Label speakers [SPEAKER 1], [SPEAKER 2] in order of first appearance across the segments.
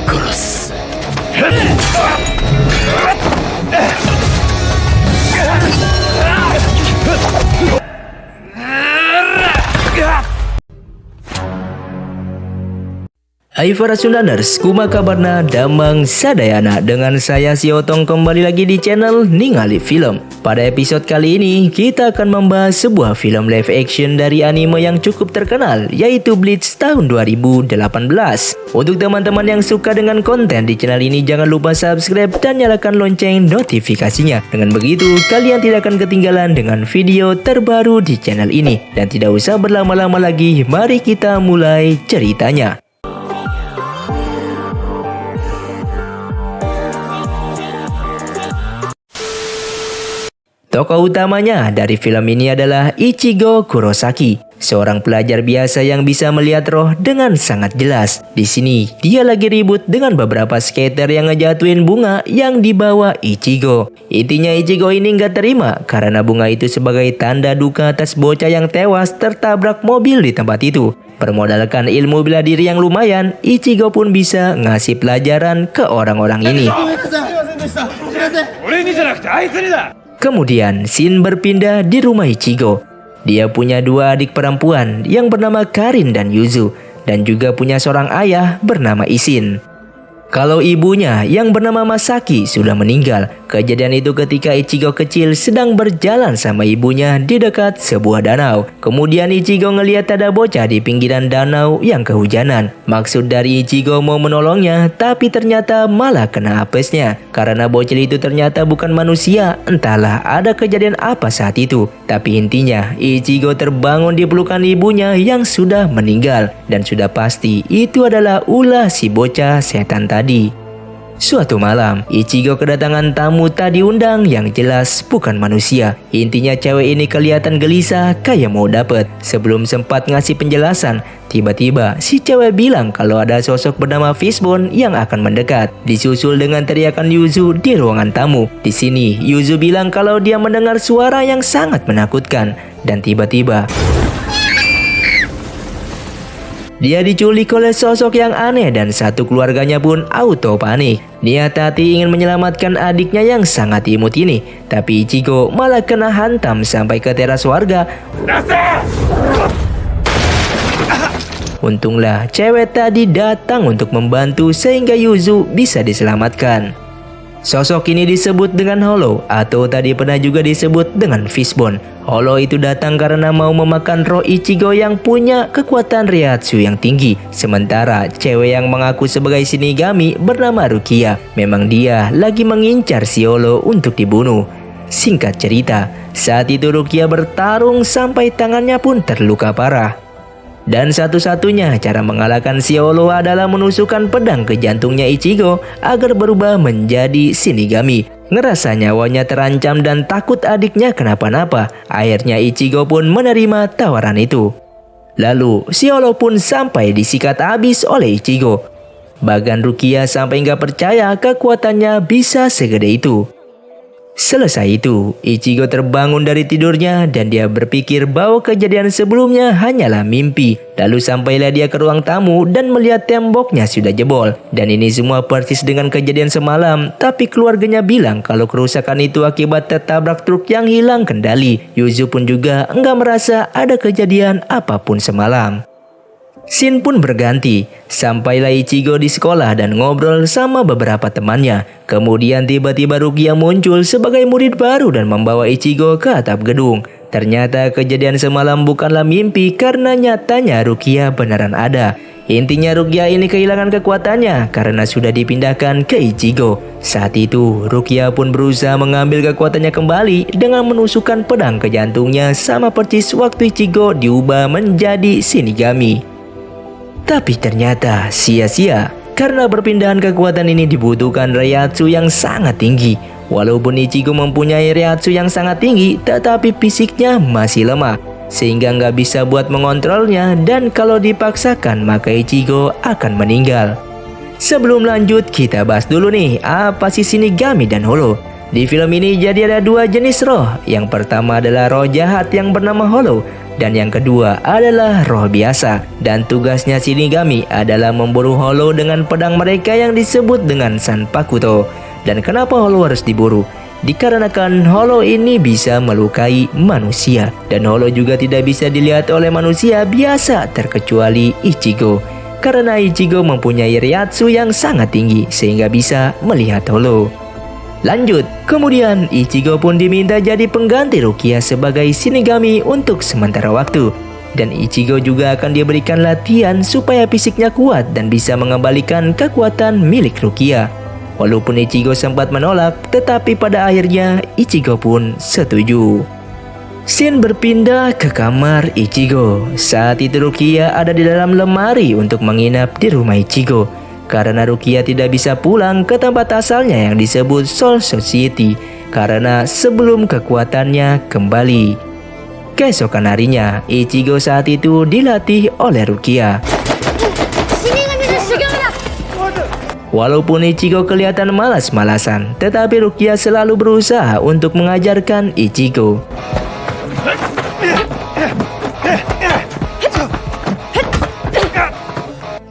[SPEAKER 1] 殺す。
[SPEAKER 2] Hai para Sundaners, kumaha kabarna damang sadayana. Dengan saya si Otong kembali lagi di channel Ningali Film. Pada episode kali ini kita akan membahas sebuah film live action dari anime yang cukup terkenal, yaitu Bleach tahun 2018. Untuk teman-teman yang suka dengan konten di channel ini, jangan lupa subscribe dan nyalakan lonceng notifikasinya. Dengan begitu kalian tidak akan ketinggalan dengan video terbaru di channel ini. Dan tidak usah berlama-lama lagi, mari kita mulai ceritanya. Tokoh utamanya dari film ini adalah Ichigo Kurosaki, seorang pelajar biasa yang bisa melihat roh dengan sangat jelas. Di sini dia lagi ribut dengan beberapa skater yang ngejatuhin bunga yang dibawa Ichigo. Intinya Ichigo ini nggak terima karena bunga itu sebagai tanda duka atas bocah yang tewas tertabrak mobil di tempat itu. Bermodalkan ilmu bela diri yang lumayan, Ichigo pun bisa ngasih pelajaran ke orang-orang ini. Kemudian scene berpindah di rumah Ichigo. Dia punya dua adik perempuan yang bernama Karin dan Yuzu, dan juga punya seorang ayah bernama Ishin. Kalau ibunya yang bernama Masaki sudah meninggal. Kejadian itu ketika Ichigo kecil sedang berjalan sama ibunya di dekat sebuah danau. Kemudian Ichigo ngelihat ada bocah di pinggiran danau yang kehujanan. Maksud dari Ichigo mau menolongnya, tapi ternyata malah kena apesnya. Karena bocil itu ternyata bukan manusia. Entahlah ada kejadian apa saat itu. Tapi intinya Ichigo terbangun di pelukan ibunya yang sudah meninggal. Dan sudah pasti itu adalah ulah si bocah setan tadi. Suatu malam, Ichigo kedatangan tamu tak diundang yang jelas bukan manusia. Intinya cewek ini kelihatan gelisah kayak mau dapet. Sebelum sempat ngasih penjelasan, tiba-tiba si cewek bilang kalau ada sosok bernama Fishbone yang akan mendekat. Disusul dengan teriakan Yuzu di ruangan tamu. Di sini Yuzu bilang kalau dia mendengar suara yang sangat menakutkan. Dan tiba-tiba dia diculik oleh sosok yang aneh dan satu keluarganya pun auto panik. Niat hati ingin menyelamatkan adiknya yang sangat imut ini, tapi Ichigo malah kena hantam sampai ke teras warga. Untunglah cewek tadi datang untuk membantu sehingga Yuzu bisa diselamatkan. Sosok ini disebut dengan Hollow atau tadi pernah juga disebut dengan Fishbone. Hollow itu datang karena mau memakan roh Ichigo yang punya kekuatan Reiatsu yang tinggi. Sementara cewek yang mengaku sebagai Shinigami bernama Rukia. Memang dia lagi mengincar si Hollow untuk dibunuh. Singkat cerita, saat itu Rukia bertarung sampai tangannya pun terluka parah. Dan satu-satunya cara mengalahkan si Hollow adalah menusukkan pedang ke jantungnya Ichigo agar berubah menjadi Shinigami. Ngerasa nyawanya terancam dan takut adiknya kenapa-napa. Akhirnya Ichigo pun menerima tawaran itu. Lalu si Hollow pun sampai disikat habis oleh Ichigo. Bahkan Rukia sampai nggak percaya kekuatannya bisa segede itu. Selesai itu, Ichigo terbangun dari tidurnya dan dia berpikir bahwa kejadian sebelumnya hanyalah mimpi. Lalu sampailah dia ke ruang tamu dan melihat temboknya sudah jebol. Dan ini semua persis dengan kejadian semalam. Tapi keluarganya bilang kalau kerusakan itu akibat tertabrak truk yang hilang kendali. Yuzu pun juga enggak merasa ada kejadian apapun semalam. Scene pun berganti, sampailah Ichigo di sekolah dan ngobrol sama beberapa temannya. Kemudian tiba-tiba Rukia muncul sebagai murid baru dan membawa Ichigo ke atap gedung. Ternyata kejadian semalam bukanlah mimpi karena nyatanya Rukia beneran ada. Intinya Rukia ini kehilangan kekuatannya karena sudah dipindahkan ke Ichigo. Saat itu Rukia pun berusaha mengambil kekuatannya kembali dengan menusukkan pedang ke jantungnya sama persis waktu Ichigo diubah menjadi Shinigami. Tapi ternyata sia-sia, karena perpindahan kekuatan ini dibutuhkan Reiatsu yang sangat tinggi. Walaupun Ichigo mempunyai Reiatsu yang sangat tinggi, tetapi fisiknya masih lemah, sehingga nggak bisa buat mengontrolnya, dan kalau dipaksakan maka Ichigo akan meninggal. Sebelum lanjut, kita bahas dulu nih, apa sih Shinigami dan Hollow? Di film ini jadi ada dua jenis roh. Yang pertama adalah roh jahat yang bernama Hollow. Dan yang kedua adalah roh biasa. Dan tugasnya Shinigami adalah memburu Hollow dengan pedang mereka yang disebut dengan Sanpakuto. Dan kenapa Hollow harus diburu? Dikarenakan Hollow ini bisa melukai manusia. Dan Hollow juga tidak bisa dilihat oleh manusia biasa terkecuali Ichigo. Karena Ichigo mempunyai Reiatsu yang sangat tinggi sehingga bisa melihat Hollow. Lanjut, kemudian Ichigo pun diminta jadi pengganti Rukia sebagai Shinigami untuk sementara waktu. Dan Ichigo juga akan diberikan latihan supaya fisiknya kuat dan bisa mengembalikan kekuatan milik Rukia. Walaupun Ichigo sempat menolak, tetapi pada akhirnya Ichigo pun setuju. Shin berpindah ke kamar Ichigo. Saat itu Rukia ada di dalam lemari untuk menginap di rumah Ichigo. Karena Rukia tidak bisa pulang ke tempat asalnya yang disebut Soul Society karena sebelum kekuatannya kembali. Keesokan harinya, Ichigo saat itu dilatih oleh Rukia. Walaupun Ichigo kelihatan malas-malasan, tetapi Rukia selalu berusaha untuk mengajarkan Ichigo.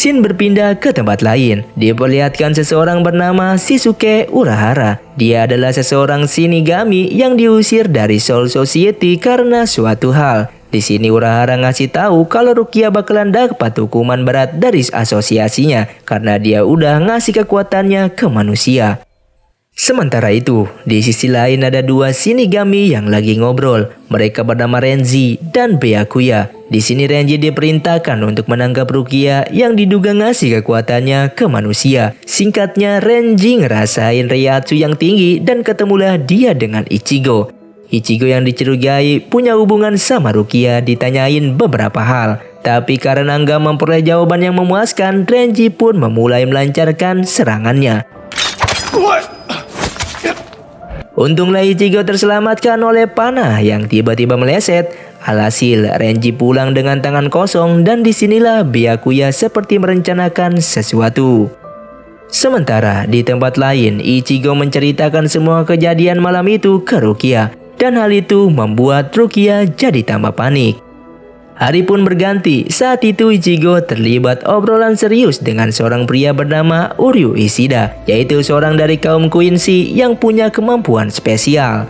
[SPEAKER 2] Shin berpindah ke tempat lain. Diperlihatkan seseorang bernama Shisuke Urahara. Dia adalah seseorang Shinigami yang diusir dari Soul Society karena suatu hal. Di sini Urahara ngasih tahu kalau Rukia bakalan dapat hukuman berat dari asosiasinya karena dia udah ngasih kekuatannya ke manusia. Sementara itu, di sisi lain ada dua Shinigami yang lagi ngobrol. Mereka bernama Renji dan Byakuya. Di sini Renji diperintahkan untuk menangkap Rukia yang diduga ngasih kekuatannya ke manusia. Singkatnya, Renji ngerasain Reiatsu yang tinggi dan ketemulah dia dengan Ichigo. Ichigo yang dicurigai punya hubungan sama Rukia ditanyain beberapa hal. Tapi karena nggak memperoleh jawaban yang memuaskan, Renji pun memulai melancarkan serangannya. Untunglah Ichigo terselamatkan oleh panah yang tiba-tiba meleset. Alhasil Renji pulang dengan tangan kosong dan disinilah Byakuya seperti merencanakan sesuatu. Sementara di tempat lain, Ichigo menceritakan semua kejadian malam itu ke Rukia. Dan hal itu membuat Rukia jadi tambah panik. Hari pun berganti, saat itu Ichigo terlibat obrolan serius dengan seorang pria bernama Uryu Ishida, yaitu seorang dari kaum Quincy yang punya kemampuan spesial.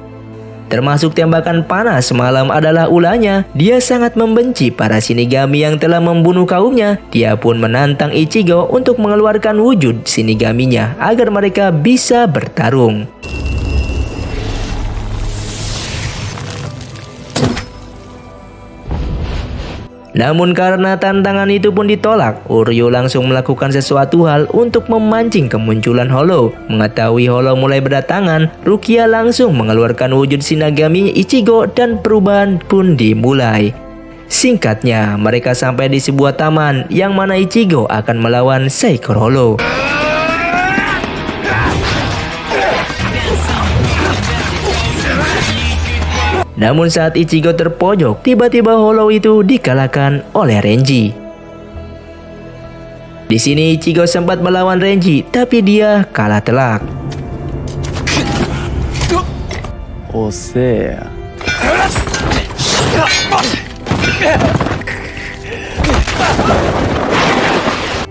[SPEAKER 2] Termasuk tembakan panah semalam adalah ulahnya. Dia sangat membenci para Shinigami yang telah membunuh kaumnya. Dia pun menantang Ichigo untuk mengeluarkan wujud Shinigaminya agar mereka bisa bertarung. Namun karena tantangan itu pun ditolak, Uryu langsung melakukan sesuatu hal untuk memancing kemunculan Hollow. Mengetahui Hollow mulai berdatangan, Rukia langsung mengeluarkan wujud Shinigami Ichigo dan perubahan pun dimulai. Singkatnya, mereka sampai di sebuah taman yang mana Ichigo akan melawan seekor Hollow. Namun saat Ichigo terpojok, tiba-tiba Hollow itu dikalahkan oleh Renji. Di sini Ichigo sempat melawan Renji, tapi dia kalah telak.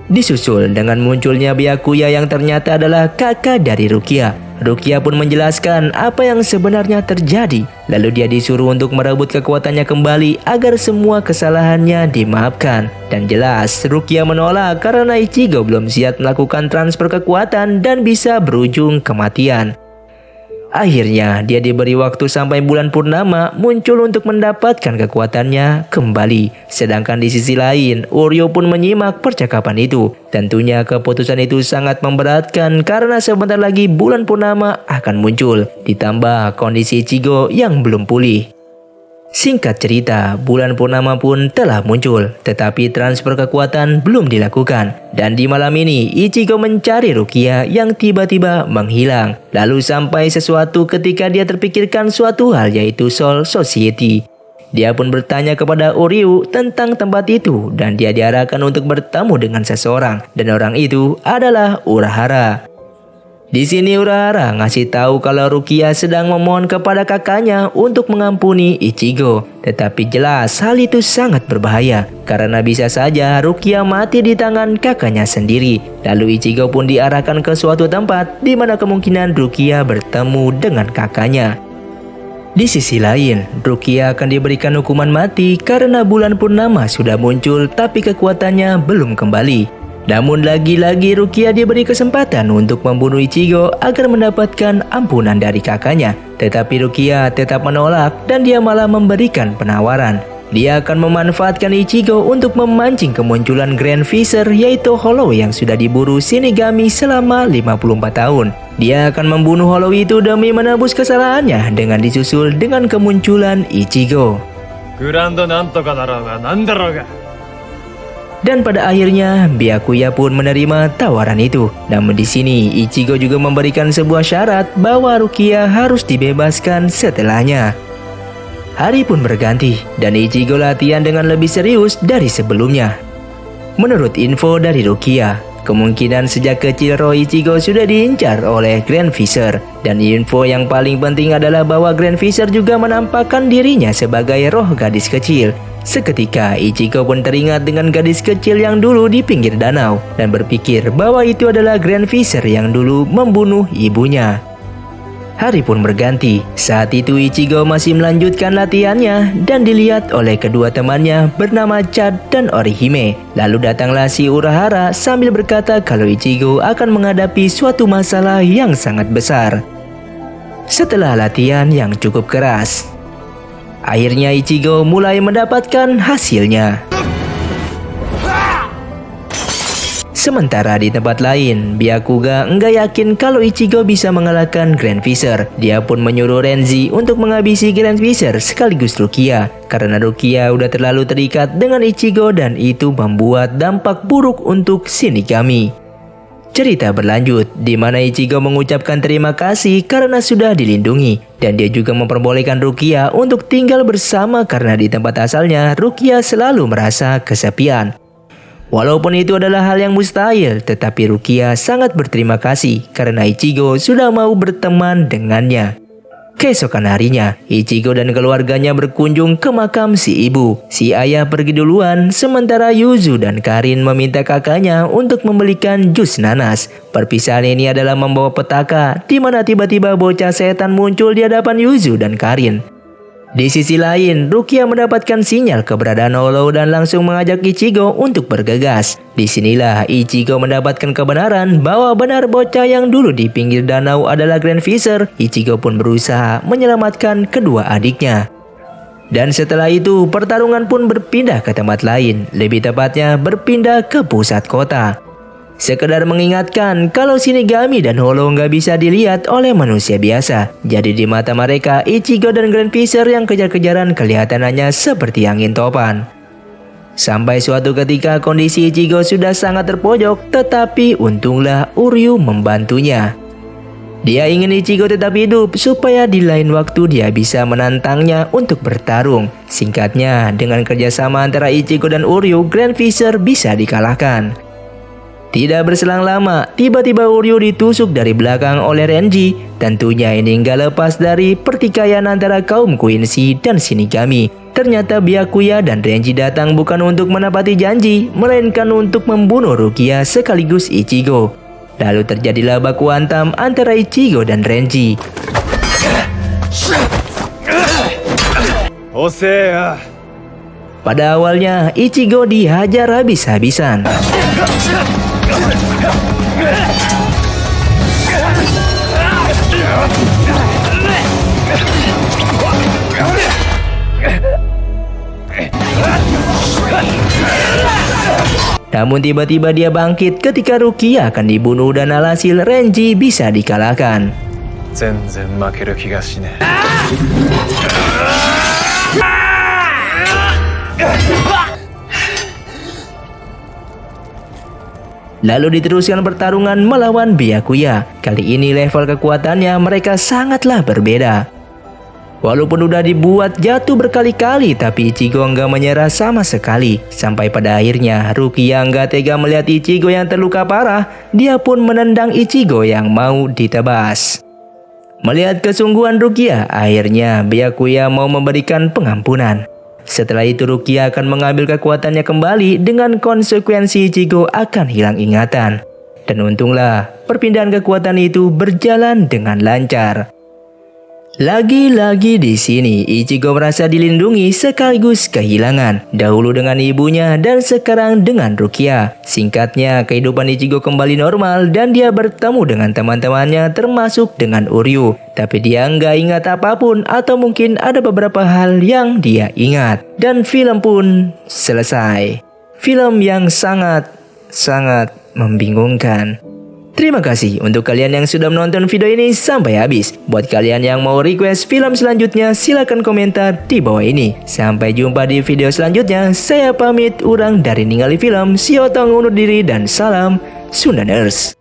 [SPEAKER 2] Disusul dengan munculnya Byakuya yang ternyata adalah kakak dari Rukia. Rukia pun menjelaskan apa yang sebenarnya terjadi. Lalu dia disuruh untuk merebut kekuatannya kembali agar semua kesalahannya dimaafkan. Dan jelas Rukia menolak karena Ichigo belum siap melakukan transfer kekuatan dan bisa berujung kematian. Akhirnya dia diberi waktu sampai bulan purnama muncul untuk mendapatkan kekuatannya kembali. Sedangkan di sisi lain, Uryu pun menyimak percakapan itu. Tentunya keputusan itu sangat memberatkan karena sebentar lagi bulan purnama akan muncul. Ditambah kondisi Ichigo yang belum pulih. Singkat cerita, bulan purnama pun telah muncul, tetapi transfer kekuatan belum dilakukan. Dan di malam ini, Ichigo mencari Rukia yang tiba-tiba menghilang. Lalu sampai sesuatu ketika dia terpikirkan suatu hal, yaitu Soul Society. Dia pun bertanya kepada Uryu tentang tempat itu dan dia diarahkan untuk bertemu dengan seseorang. Dan orang itu adalah Urahara. Di sini Urahara ngasih tahu kalau Rukia sedang memohon kepada kakaknya untuk mengampuni Ichigo. Tetapi jelas hal itu sangat berbahaya karena bisa saja Rukia mati di tangan kakaknya sendiri. Lalu Ichigo pun diarahkan ke suatu tempat di mana kemungkinan Rukia bertemu dengan kakaknya. Di sisi lain, Rukia akan diberikan hukuman mati karena bulan purnama sudah muncul tapi kekuatannya belum kembali. Namun lagi-lagi Rukia diberi kesempatan untuk membunuh Ichigo agar mendapatkan ampunan dari kakaknya. Tetapi Rukia tetap menolak dan dia malah memberikan penawaran. Dia akan memanfaatkan Ichigo untuk memancing kemunculan Grand Vizier yaitu Hollow yang sudah diburu Shinigami selama 54 tahun. Dia akan membunuh Hollow itu demi menebus kesalahannya dengan disusul dengan kemunculan Ichigo. Dan pada akhirnya Byakuya pun menerima tawaran itu. Namun di sini Ichigo juga memberikan sebuah syarat bahwa Rukia harus dibebaskan setelahnya. Hari pun berganti dan Ichigo latihan dengan lebih serius dari sebelumnya. Menurut info dari Rukia, kemungkinan sejak kecil roh Ichigo sudah diincar oleh Grand Vizier. Dan info yang paling penting adalah bahwa Grand Vizier juga menampakkan dirinya sebagai roh gadis kecil. Seketika Ichigo pun teringat dengan gadis kecil yang dulu di pinggir danau dan berpikir bahwa itu adalah Grand Vizier yang dulu membunuh ibunya. Hari pun berganti. Saat itu Ichigo masih melanjutkan latihannya dan dilihat oleh kedua temannya bernama Chad dan Orihime. Lalu datanglah si Urahara sambil berkata kalau Ichigo akan menghadapi suatu masalah yang sangat besar. Setelah latihan yang cukup keras, akhirnya Ichigo mulai mendapatkan hasilnya. Sementara di tempat lain, Byakuga enggak yakin kalau Ichigo bisa mengalahkan Grand Vizier. Dia pun menyuruh Renji untuk menghabisi Grand Vizier sekaligus Rukia. Karena Rukia udah terlalu terikat dengan Ichigo dan itu membuat dampak buruk untuk Shinigami. Cerita berlanjut, di mana Ichigo mengucapkan terima kasih karena sudah dilindungi. Dan dia juga memperbolehkan Rukia untuk tinggal bersama karena di tempat asalnya Rukia selalu merasa kesepian. Walaupun itu adalah hal yang mustahil, tetapi Rukia sangat berterima kasih karena Ichigo sudah mau berteman dengannya. Keesokan harinya, Ichigo dan keluarganya berkunjung ke makam si ibu. Si ayah pergi duluan, sementara Yuzu dan Karin meminta kakaknya untuk membelikan jus nanas. Perpisahan ini adalah membawa petaka, di mana tiba-tiba bocah setan muncul di hadapan Yuzu dan Karin. Di sisi lain, Rukia mendapatkan sinyal keberadaan Hollow dan langsung mengajak Ichigo untuk bergegas. Disinilah Ichigo mendapatkan kebenaran bahwa benar bocah yang dulu di pinggir danau adalah Grand Vizier. Ichigo pun berusaha menyelamatkan kedua adiknya. Dan setelah itu, pertarungan pun berpindah ke tempat lain, lebih tepatnya berpindah ke pusat kota. Sekedar mengingatkan kalau Shinigami dan Hollow nggak bisa dilihat oleh manusia biasa. Jadi di mata mereka, Ichigo dan Grand Vizier yang kejar-kejaran kelihatan hanya seperti angin topan. Sampai suatu ketika kondisi Ichigo sudah sangat terpojok, tetapi untunglah Uryu membantunya. Dia ingin Ichigo tetap hidup supaya di lain waktu dia bisa menantangnya untuk bertarung. Singkatnya, dengan kerjasama antara Ichigo dan Uryu, Grand Vizier bisa dikalahkan. Tidak berselang lama, tiba-tiba Uryu ditusuk dari belakang oleh Renji. Tentunya ini nggak lepas dari pertikaian antara kaum Quincy dan Shinigami. Ternyata Byakuya dan Renji datang bukan untuk menepati janji, melainkan untuk membunuh Rukia sekaligus Ichigo. Lalu terjadilah baku hantam antara Ichigo dan Renji. Pada awalnya, Ichigo dihajar habis-habisan. Namun tiba-tiba dia bangkit ketika Rukia akan dibunuh dan alhasil Renji bisa dikalahkan. Lalu diteruskan pertarungan melawan Byakuya. Kali ini level kekuatannya mereka sangatlah berbeda. Walaupun udah dibuat jatuh berkali-kali, tapi Ichigo nggak menyerah sama sekali. Sampai pada akhirnya Rukia nggak tega melihat Ichigo yang terluka parah. Dia pun menendang Ichigo yang mau ditebas. Melihat kesungguhan Rukia, akhirnya Byakuya mau memberikan pengampunan. Setelah itu Rukia akan mengambil kekuatannya kembali dengan konsekuensi Ichigo akan hilang ingatan. Dan untunglah perpindahan kekuatan itu berjalan dengan lancar. Lagi-lagi di sini Ichigo merasa dilindungi sekaligus kehilangan. Dahulu dengan ibunya dan sekarang dengan Rukia. Singkatnya, kehidupan Ichigo kembali normal dan dia bertemu dengan teman-temannya termasuk dengan Uryu. Tapi dia nggak ingat apapun atau mungkin ada beberapa hal yang dia ingat. Dan film pun selesai. Film yang sangat membingungkan. Terima kasih untuk kalian yang sudah menonton video ini sampai habis. Buat kalian yang mau request film selanjutnya, silahkan komentar di bawah ini. Sampai jumpa di video selanjutnya. Saya pamit urang dari Ningali Film. Siotong undur diri dan salam Sundaners.